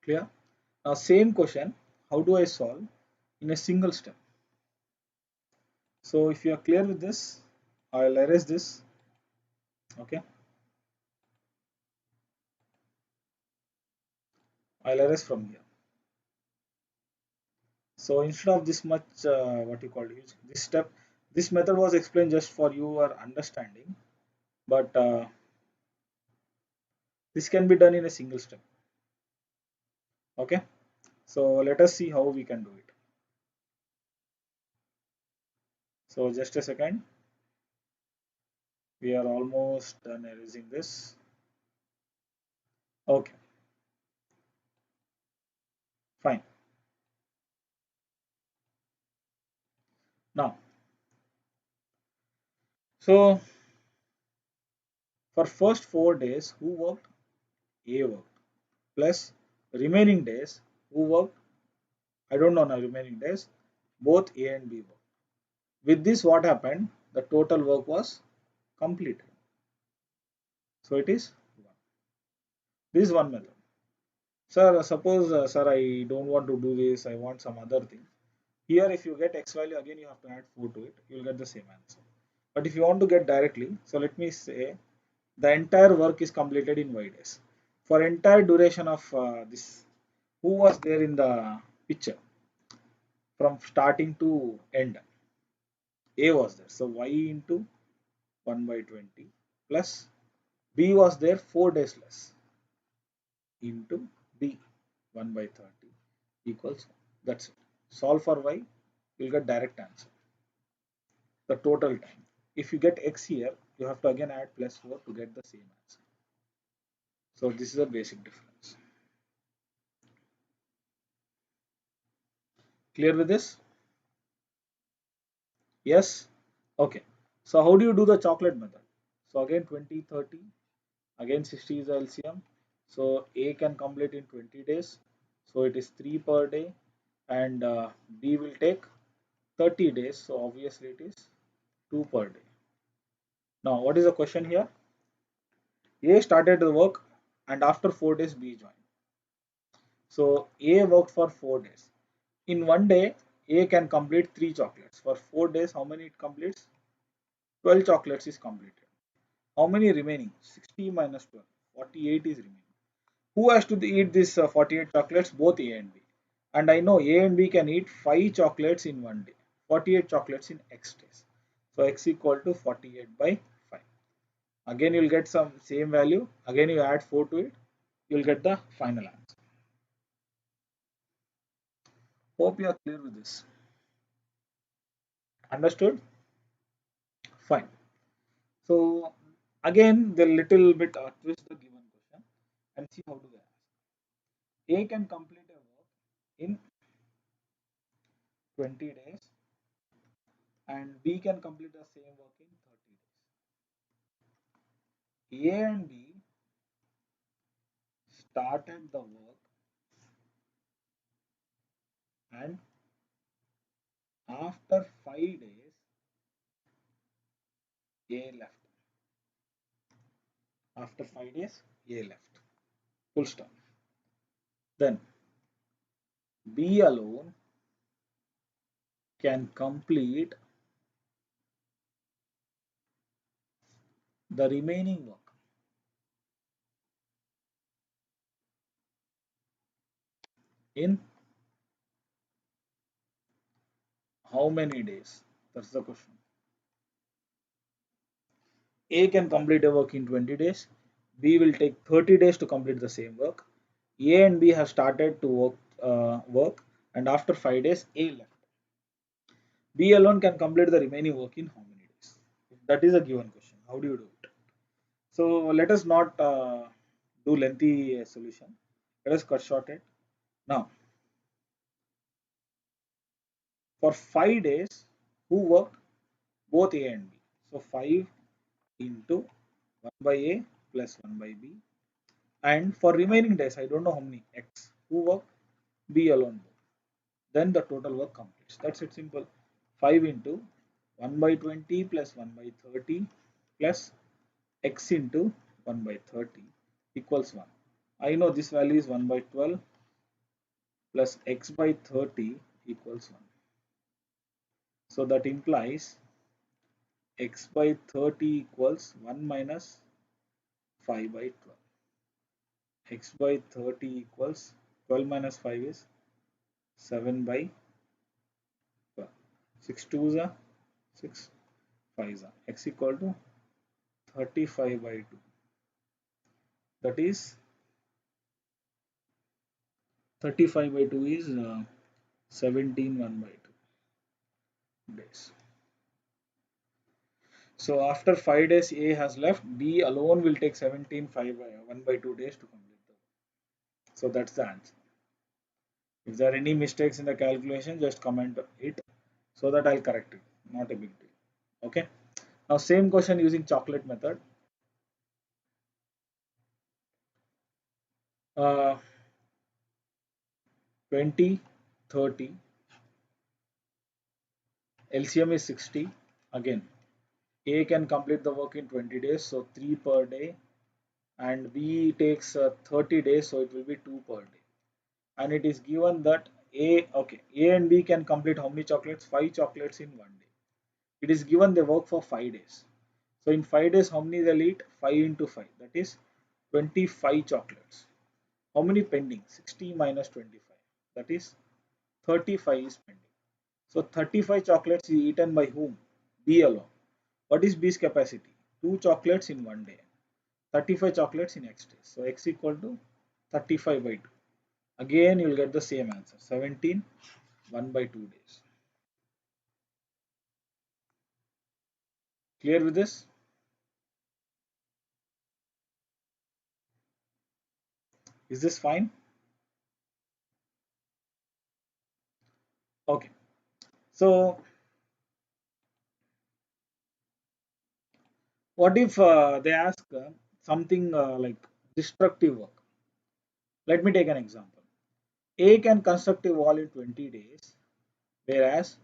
Clear? Now same question. How do I solve in a single step? So if you are clear with this, I'll erase this. Okay, I'll erase from here. So instead of this much, what you call it, this step, this method was explained just for your understanding, but this can be done in a single step. Okay, so let us see how we can do it. So just a second, we are almost done erasing this. Okay, fine. Now, so for first 4 days, who worked? A worked. Plus remaining days, who worked? I don't know now remaining days. Both A and B worked. With this, what happened? The total work was completed. So it is 1. This is one method. Sir, suppose, sir, I don't want to do this. I want some other thing. Here, if you get x value, again you have to add 4 to it. You will get the same answer. But if you want to get directly, so let me say the entire work is completed in y days. For entire duration of this, who was there in the picture? from starting to end. A was there, so y into 1 by 20 plus B was there 4 days less into B 1 by 30 equals 1. That's it. Solve for y, you'll get direct answer. The total time. If you get x here, you have to again add plus 4 to get the same answer. So this is a basic difference. Clear with this? Yes? Okay. So how do you do the chocolate method? So again 20, 30, again 60 is the LCM. So A can complete in 20 days. So it is 3 per day and B will take 30 days. So obviously it is 2 per day. Now what is the question here? A started the work and after 4 days B joined. So A worked for 4 days. In one day, A can complete 3 chocolates. For 4 days, how many it completes? 12 chocolates is completed. How many remaining? 60 minus 12. 48 is remaining. Who has to eat this 48 chocolates? Both A and B. And I know A and B can eat 5 chocolates in one day. 48 chocolates in X days. So X equal to 48 by 5. Again, you'll get some same value. Again, you add 4 to it. You'll get the final answer. Hope you are clear with this. Understood? Fine. So again, the little bit twist the given question and see how do they ask. A can complete a work in 20 days and B can complete the same work in 30 days. A and B started the work and after 5 days A left. After 5 days A left. Full stop. Then B alone can complete the remaining work in how many days? That's the question. A can complete a work in 20 days. B will take 30 days to complete the same work. A and B have started to work and after 5 days A left. B alone can complete the remaining work in how many days? That is a given question. How do you do it? So let us not do lengthy solution. Let us cut short it. Now for 5 days who worked? Both A and B. So 5 into 1 by A plus 1 by B. And for remaining days, I don't know how many X who worked, B alone worked. Then the total work completes. That's it, simple. 5 into 1 by 20 plus 1 by 30 plus X into 1 by 30 equals 1. I know this value is 1 by 12 plus X by 30 equals 1. So that implies X by 30 equals 1 minus 5 by 12. X by 30 equals 12 minus 5 is 7 by 12. 6 2s are 6 5s are x equal to 35 by 2. That is 35 by 2 is 17 1 by 2 days. So after 5 days A has left, B alone will take 17 5 by 1 by 2 days to complete the work. So that's the answer. If there are any mistakes in the calculation, just comment it so that I'll correct it. Not a big deal. Okay. Now same question using chocolate method. Uh, 20, 30. LCM is 60. Again, A can complete the work in 20 days, so 3 per day, and B takes 30 days, so it will be 2 per day. And it is given that A and B can complete how many chocolates? 5 chocolates in one day. It is given they work for 5 days. So in 5 days, how many they'll eat? 5 into 5, that is 25 chocolates. How many pending? 60 minus 25, that is 35 is pending. So 35 chocolates is eaten by whom? B alone. What is B's capacity? 2 chocolates in one day. 35 chocolates in X days. So X equal to 35 by 2. Again you will get the same answer. 17, 1 by 2 days. Clear with this? Is this fine? Okay. So what if they ask something like destructive work? Let me take an example. A can construct a wall in 20 days, whereas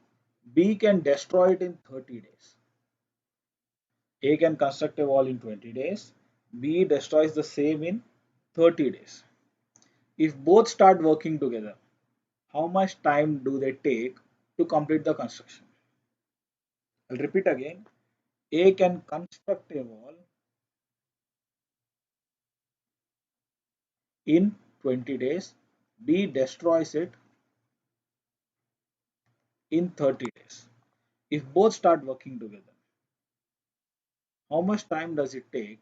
B can destroy it in 30 days. A can construct a wall in 20 days, B destroys the same in 30 days. If both start working together, how much time do they take to complete the construction? I'll repeat again. A can construct a wall in 20 days, B destroys it in 30 days. If both start working together, how much time does it take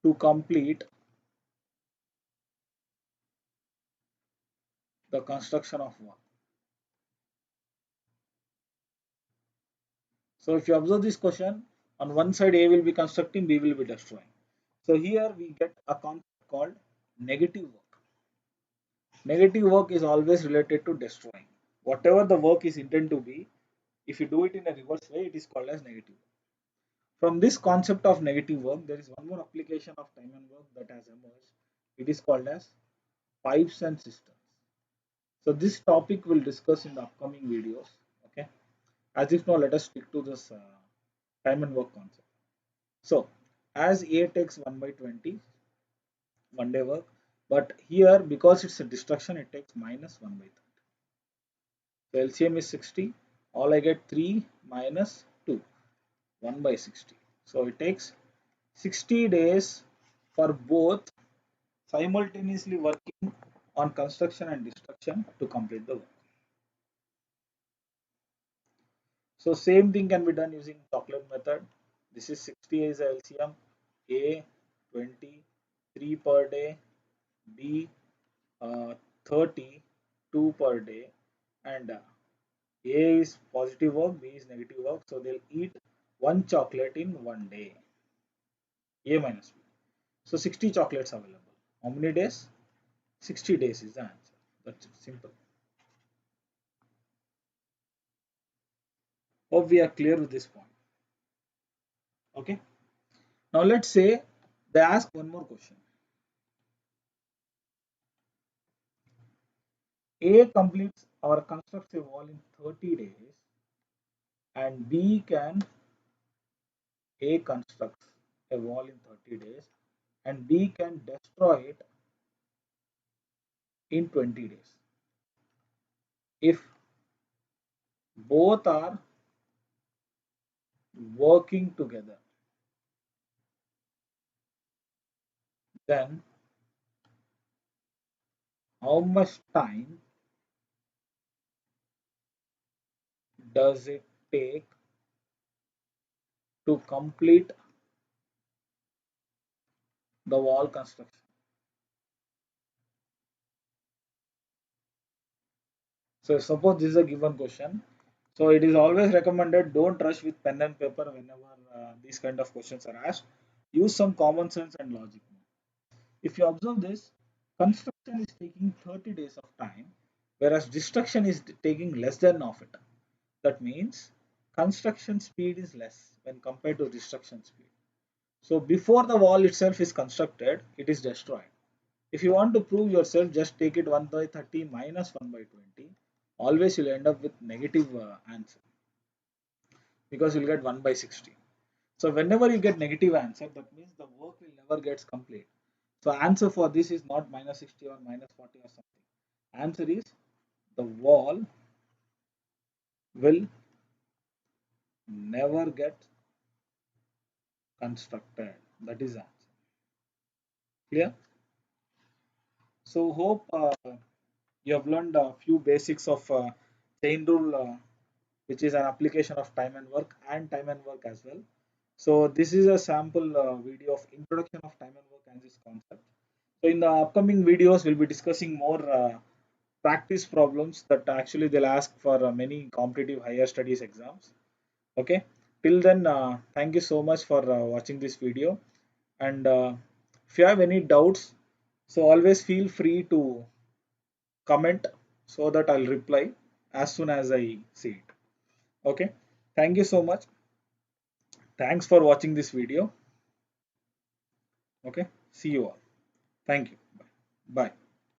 to complete the construction of wall? So if you observe this question, on one side A will be constructing, B will be destroying. So here we get a concept called negative work. Negative work is always related to destroying. Whatever the work is intended to be, if you do it in a reverse way, it is called as negative work. From this concept of negative work, there is one more application of time and work that has emerged. It is called as pipes and systems. So this topic we'll discuss in the upcoming videos. Okay. As if now, let us stick to this time and work concept. So as A takes 1 by 20, 1 day work, but here because it's a destruction, it takes minus 1 by 30. So LCM is 60. All I get 3 minus 2, 1 by 60. So it takes 60 days for both simultaneously working on construction and destruction to complete the work. So same thing can be done using chocolate method. This is 60 is LCM, A 20, 3 per day, B 30, 2 per day, and A is positive work, B is negative work. So they'll eat one chocolate in one day. A minus B. So 60 chocolates available. How many days? 60 days is the answer. That's simple. Hope we are clear with this point. Okay. Now let's say they ask one more question. A completes or constructs a wall in 30 days and A constructs a wall in 30 days and B can destroy it in 20 days. If both are working together, then how much time does it take to complete the wall construction? So suppose this is a given question. So it is always recommended don't rush with pen and paper whenever these kind of questions are asked. Use some common sense and logic. If you observe this, construction is taking 30 days of time, whereas destruction is taking less than of it. That means construction speed is less when compared to destruction speed. So before the wall itself is constructed, it is destroyed. If you want to prove yourself, just take it 1 by 30 minus 1 by 20. Always you'll end up with negative answer because you'll get 1 by 60. So whenever you get negative answer, that means the work will never gets complete. So answer for this is not minus 60 or minus 40 or something. Answer is the wall will never get constructed. That is answer. Clear? So hope you have learned a few basics of chain rule, which is an application of time and work as well. So this is a sample video of introduction of time and work and this concept. So in the upcoming videos, we'll be discussing more practice problems that actually they'll ask for many competitive higher studies exams. Okay. Till then, thank you so much for watching this video. And if you have any doubts, so always feel free to comment so that I'll reply as soon as I see it. Okay. Thank you so much. Thanks for watching this video. Okay. See you all. Thank you. Bye. Bye.